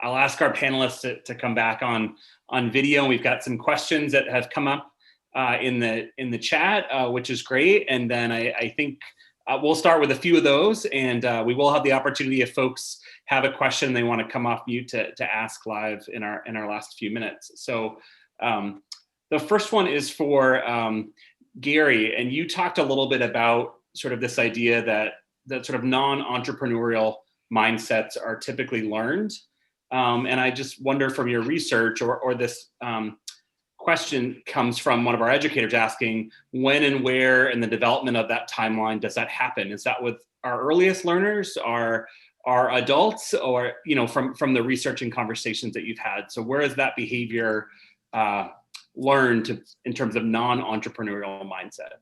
[SPEAKER 5] I'll ask our panelists to come back on video. We've got some questions that have come up in the chat, which is great. And then I think we'll start with a few of those, and we will have the opportunity if folks have a question they want to come off mute to ask live in our last few minutes. So the first one is for Gary, and you talked a little bit about sort of this idea that sort of non-entrepreneurial mindsets are typically learned. And I just wonder from your research or this question comes from one of our educators asking when and where in the development of that timeline does that happen? Is that with our earliest learners, our adults, or from the research and conversations that you've had? So where is that behavior learned in terms of non-entrepreneurial mindset?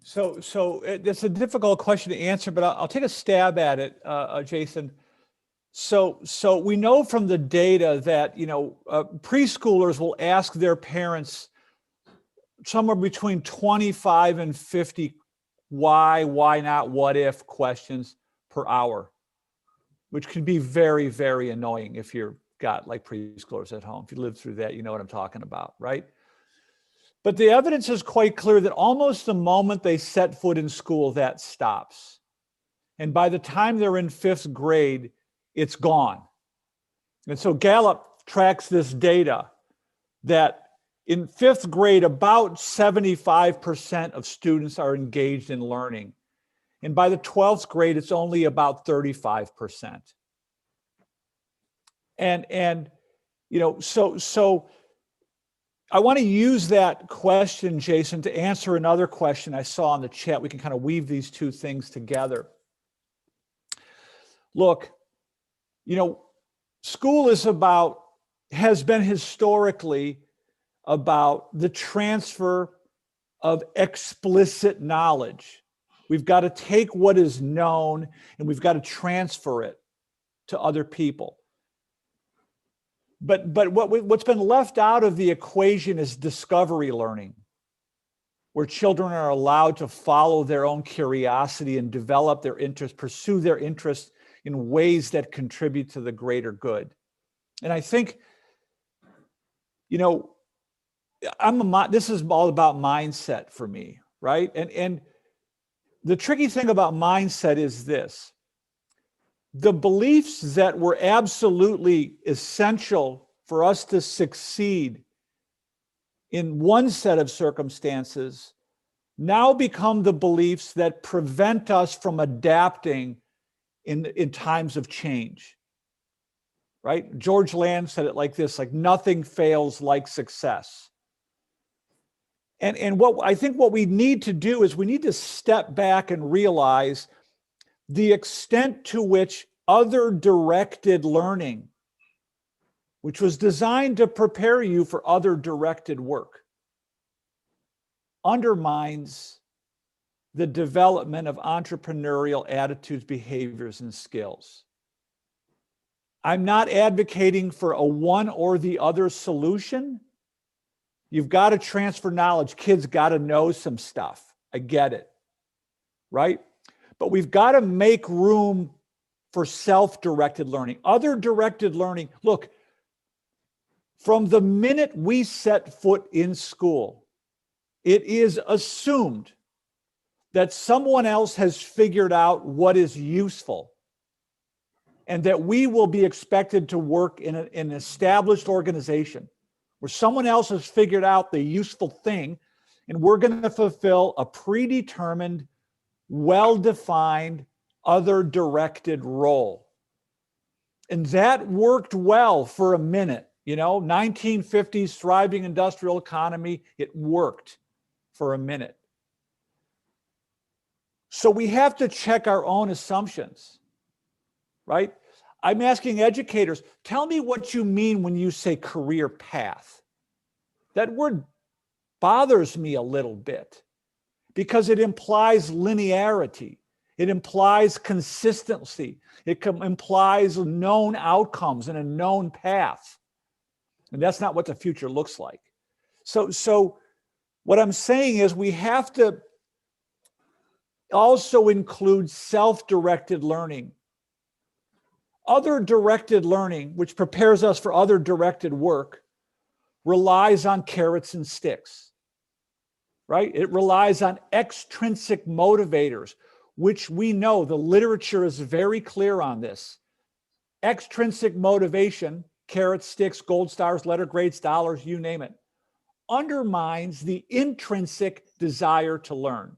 [SPEAKER 2] So it's a difficult question to answer, but I'll take a stab at it, Jason. So we know from the data that, preschoolers will ask their parents somewhere between 25 and 50 why not, what if questions per hour, which can be very, very annoying if you've got like preschoolers at home. If you live through that, you know what I'm talking about, right? But the evidence is quite clear that almost the moment they set foot in school, that stops. And by the time they're in 5th grade, it's gone. And so Gallup tracks this data that in 5th grade, about 75% of students are engaged in learning. And by the 12th grade, it's only about 35%. And so I want to use that question, Jason, to answer another question I saw in the chat. We can kind of weave these two things together. Look, school has been historically about the transfer of explicit knowledge. We've got to take what is known and we've got to transfer it to other people. But what's been left out of the equation is discovery learning, where children are allowed to follow their own curiosity and develop their interest, pursue their interest in ways that contribute to the greater good. And I think, this is all about mindset for me, right? And the tricky thing about mindset is this: the beliefs that were absolutely essential for us to succeed in one set of circumstances now become the beliefs that prevent us from adapting in times of change, right? George Land said it like this, like nothing fails like success. And what I think what we need to do is we need to step back and realize the extent to which other directed learning, which was designed to prepare you for other directed work, undermines the development of entrepreneurial attitudes, behaviors, and skills. I'm not advocating for a one or the other solution. You've got to transfer knowledge. Kids got to know some stuff. I get it, right? But we've got to make room for self-directed learning. Other directed learning, look, from the minute we set foot in school, it is assumed that someone else has figured out what is useful and that we will be expected to work in an established organization where someone else has figured out the useful thing and we're going to fulfill a predetermined, well-defined, other-directed role. And that worked well for a minute. 1950s thriving industrial economy, it worked for a minute. So we have to check our own assumptions, right? I'm asking educators, tell me what you mean when you say career path. That word bothers me a little bit because it implies linearity. It implies consistency. It implies known outcomes and a known path. And that's not what the future looks like. So what I'm saying is we have to also include self-directed learning. Other directed learning, which prepares us for other directed work, relies on carrots and sticks, right? It relies on extrinsic motivators, which we know the literature is very clear on this. Extrinsic motivation, carrots, sticks, gold stars, letter grades, dollars, you name it, undermines the intrinsic desire to learn.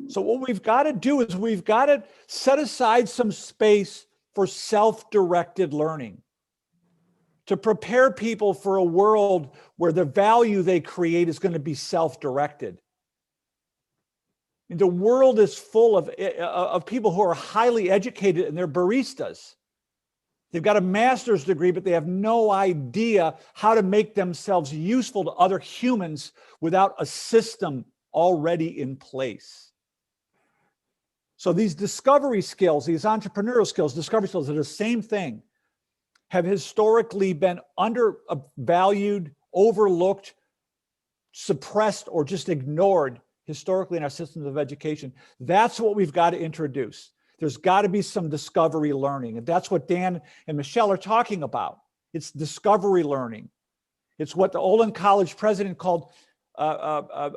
[SPEAKER 2] So what we've got to do is we've got to set aside some space for self-directed learning to prepare people for a world where the value they create is going to be self-directed. The world is full of people who are highly educated and they're baristas. They've got a master's degree, but they have no idea how to make themselves useful to other humans without a system already in place. So these discovery skills, these entrepreneurial skills, discovery skills are the same thing, have historically been undervalued, overlooked, suppressed, or just ignored historically in our systems of education. That's what we've got to introduce. There's got to be some discovery learning. And that's what Dan and Michelle are talking about. It's discovery learning. It's what the Olin College president called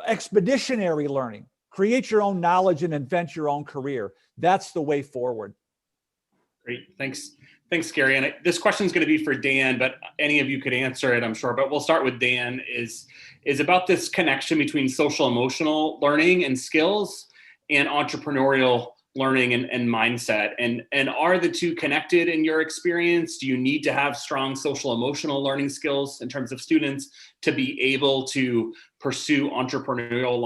[SPEAKER 2] expeditionary learning. Create your own knowledge and invent your own career. That's the way forward.
[SPEAKER 5] Great, thanks, Gary. And this question is going to be for Dan, but any of you could answer it, I'm sure. But we'll start with Dan. Is about this connection between social emotional learning and skills and entrepreneurial learning and mindset. And are the two connected in your experience? Do you need to have strong social emotional learning skills in terms of students to be able to pursue entrepreneurial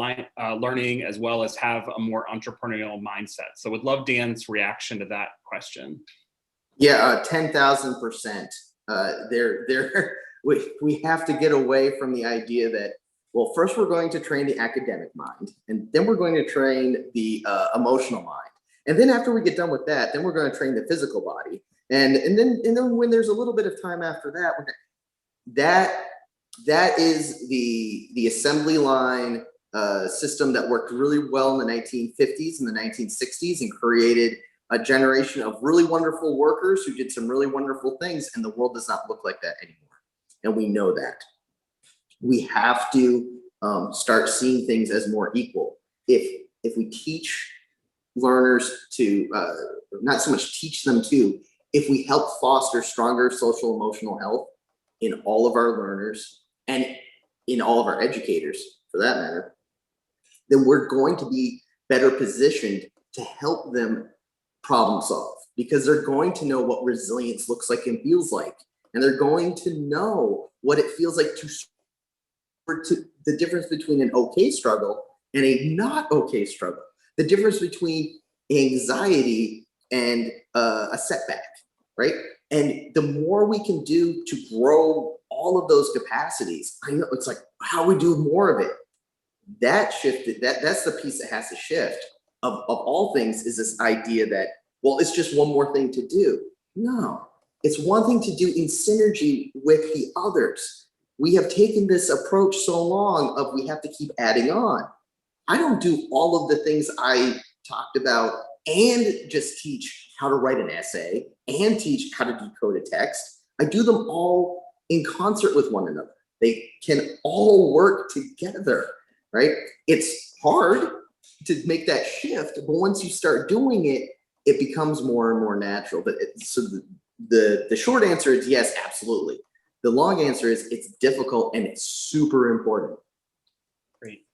[SPEAKER 5] learning as well as have a more entrepreneurial mindset? So would love Dan's reaction to that question.
[SPEAKER 4] Yeah, 10,000%. We have to get away from the idea that, well, first we're going to train the academic mind, and then we're going to train the emotional mind. And then after we get done with that, then we're going to train the physical body. And then when there's a little bit of time after that, that is the assembly line system that worked really well in the 1950s and the 1960s and created a generation of really wonderful workers who did some really wonderful things. And the world does not look like that anymore. And we know that. We have to start seeing things as more equal. If we teach learners to, not so much teach them to, if we help foster stronger social emotional health, in all of our learners and in all of our educators for that matter, then we're going to be better positioned to help them problem solve, because they're going to know what resilience looks like and feels like. And they're going to know what it feels like to the difference between an okay struggle and a not okay struggle, the difference between anxiety and a setback, right? And the more we can do to grow all of those capacities, I know it's like how we do more of it. That shifted, that's the piece that has to shift of all things, is this idea that, well, it's just one more thing to do. No, it's one thing to do in synergy with the others. We have taken this approach so long of we have to keep adding on. I don't do all of the things I talked about and just teach how to write an essay and teach how to decode a text. I do them all in concert with one another. They can all work together, right? It's hard to make that shift, but once you start doing it, it becomes more and more natural. But so the short answer is yes, absolutely. The long answer is it's difficult and it's super important.
[SPEAKER 5] Great.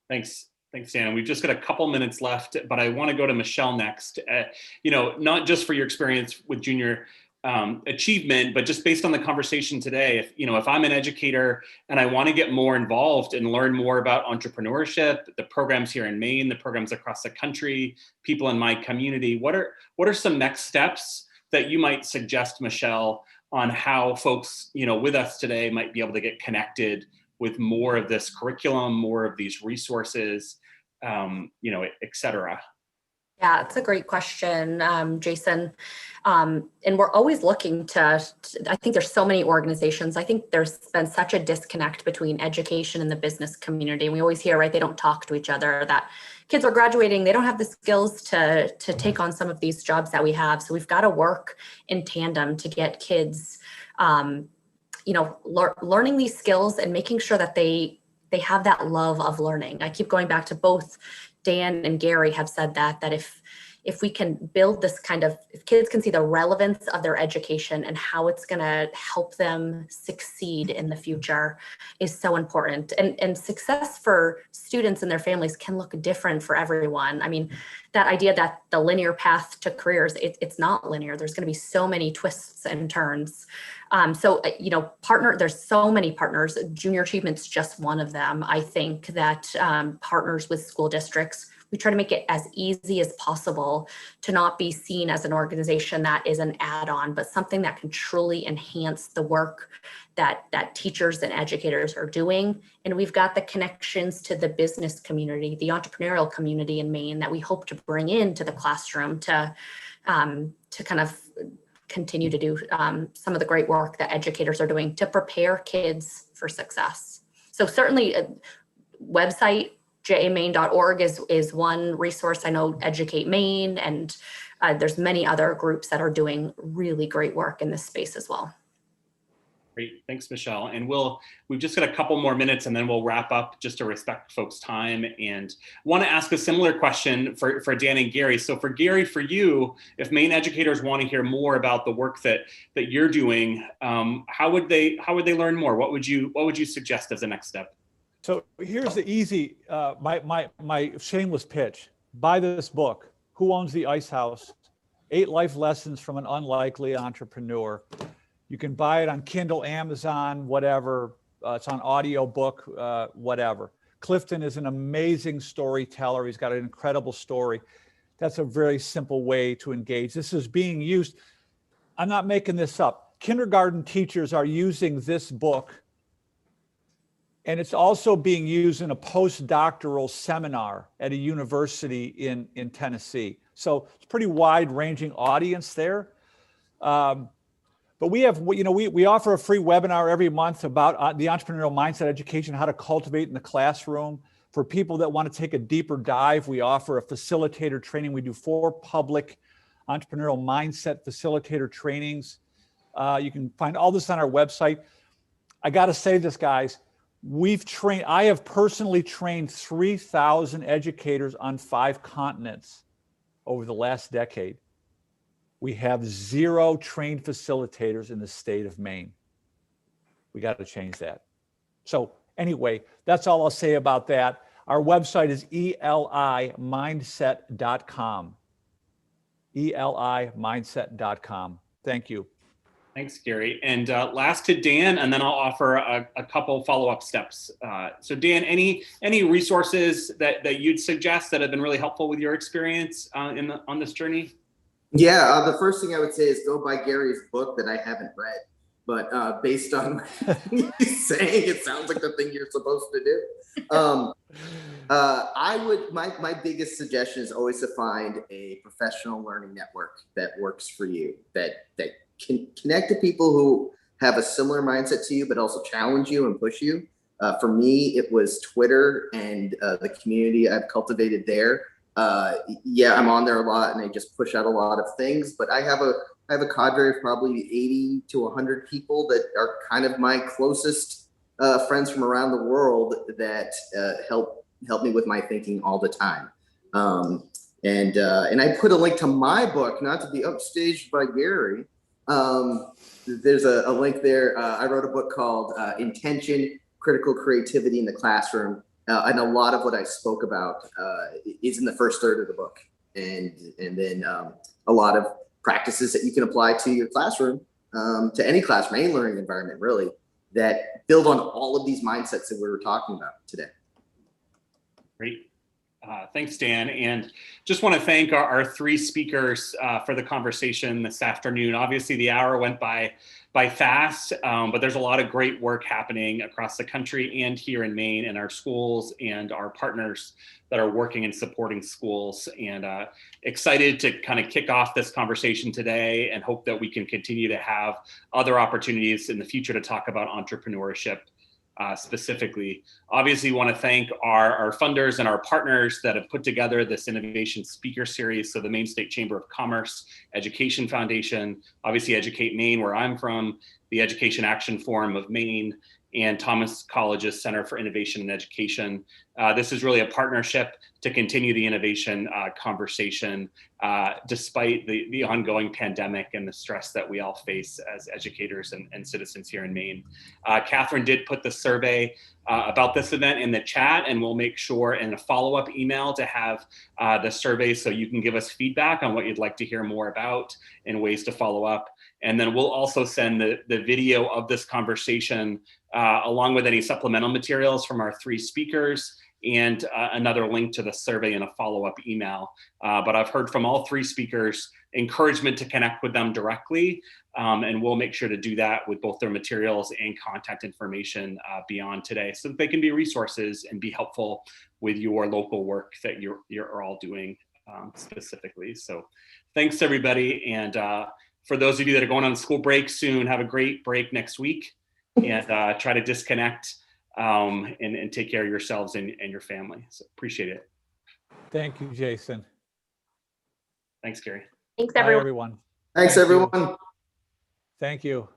[SPEAKER 5] Thanks. Thanks, Dan. We've just got a couple minutes left, but I want to go to Michelle next. Not just for your experience with junior achievement, but just based on the conversation today, if I'm an educator and I want to get more involved and learn more about entrepreneurship, the programs here in Maine, the programs across the country, people in my community, what are some next steps that you might suggest, Michelle, on how folks, with us today might be able to get connected with more of this curriculum, more of these resources, et cetera?
[SPEAKER 3] Yeah, it's a great question, Jason. And we're always looking I think there's so many organizations. I think there's been such a disconnect between education and the business community. We always hear, right, they don't talk to each other, that kids are graduating, they don't have the skills to take on some of these jobs that we have. So we've got to work in tandem to get kids, learning these skills and making sure that they have that love of learning. I keep going back to both Dan and Gary have said that if we can build this if kids can see the relevance of their education and how it's going to help them succeed in the future is so important. And success for students and their families can look different for everyone. I mean, that idea that the linear path to careers, it's not linear. There's going to be so many twists and turns. There's so many partners. Junior Achievement's just one of them. I think that partners with school districts, we try to make it as easy as possible to not be seen as an organization that is an add-on, but something that can truly enhance the work that teachers and educators are doing. And we've got the connections to the business community, the entrepreneurial community in Maine that we hope to bring into the classroom to kind of continue to do some of the great work that educators are doing to prepare kids for success. So certainly a website, jamaine.org is one resource. I know Educate Maine, and there's many other groups that are doing really great work in this space as well.
[SPEAKER 5] Great, thanks, Michelle. And we've just got a couple more minutes and then we'll wrap up just to respect folks' time. And want to ask a similar question for Dan and Gary. So for Gary, for you, if Maine educators want to hear more about the work that you're doing, how would they learn more? What would you suggest as a next step?
[SPEAKER 2] So here's the easy, my shameless pitch. Buy this book, Who Owns the Ice House? 8 Life Lessons from an Unlikely Entrepreneur. You can buy it on Kindle, Amazon, whatever. It's on audiobook, whatever. Clifton is an amazing storyteller. He's got an incredible story. That's a very simple way to engage. This is being used. I'm not making this up. Kindergarten teachers are using this book, and it's also being used in a postdoctoral seminar at a university in Tennessee. So it's a pretty wide-ranging audience there. But we have, we offer a free webinar every month about the entrepreneurial mindset education, how to cultivate in the classroom. For people that want to take a deeper dive, we offer a facilitator training. We do 4 public entrepreneurial mindset facilitator trainings. You can find all this on our website. I got to say this, guys. I have personally trained 3,000 educators on 5 continents over the last decade. We have 0 trained facilitators in the state of Maine. We got to change that. So anyway, that's all I'll say about that. Our website is elimindset.com. elimindset.com. Thank you.
[SPEAKER 5] Thanks, Gary. And last to Dan, and then I'll offer a couple follow-up steps. So Dan, any resources that you'd suggest that have been really helpful with your experience on this journey?
[SPEAKER 4] Yeah, the first thing I would say is go buy Gary's book that I haven't read, but based on what he's saying, it sounds like the thing you're supposed to do. My biggest suggestion is always to find a professional learning network that works for you, that can connect to people who have a similar mindset to you, but also challenge you and push you. For me, it was Twitter and the community I've cultivated there. Yeah, I'm on there a lot and I just push out a lot of things, but I have a cadre of probably 80 to 100 people that are kind of my closest friends from around the world that help me with my thinking all the time. And I put a link to my book, not to be upstaged by Gary. There's a link there. I wrote a book called Intention, Critical Creativity in the Classroom. And a lot of what I spoke about is in the first third of the book. And then a lot of practices that you can apply to your classroom, to any classroom, any learning environment, really, that build on all of these mindsets that we were talking about today.
[SPEAKER 5] Great. Thanks, Dan. And just want to thank our three speakers for the conversation this afternoon. Obviously, the hour went by fast, but there's a lot of great work happening across the country and here in Maine in our schools and our partners that are working and supporting schools. And excited to kind of kick off this conversation today and hope that we can continue to have other opportunities in the future to talk about entrepreneurship. Specifically, obviously, want to thank our funders and our partners that have put together this innovation speaker series. So the Maine State Chamber of Commerce, Education Foundation, obviously Educate Maine, where I'm from, the Education Action Forum of Maine, and Thomas College's Center for Innovation and Education. This is really a partnership to continue the innovation conversation despite the ongoing pandemic and the stress that we all face as educators and citizens here in Maine. Catherine did put the survey about this event in the chat, and we'll make sure in a follow-up email to have the survey so you can give us feedback on what you'd like to hear more about and ways to follow up. And then we'll also send the video of this conversation along with any supplemental materials from our three speakers and another link to the survey in a follow-up email. But I've heard from all three speakers encouragement to connect with them directly, and we'll make sure to do that with both their materials and contact information beyond today so that they can be resources and be helpful with your local work that you're all doing specifically. So thanks everybody. And for those of you that are going on school break soon, have a great break next week and try to disconnect and take care of yourselves and your family. So appreciate it.
[SPEAKER 2] Thank you, Jason.
[SPEAKER 5] Thanks, Gary.
[SPEAKER 3] Thanks,
[SPEAKER 2] Bye,
[SPEAKER 3] everyone.
[SPEAKER 2] everyone.
[SPEAKER 4] Thanks,
[SPEAKER 2] Thank you.
[SPEAKER 4] everyone.
[SPEAKER 2] Thank you.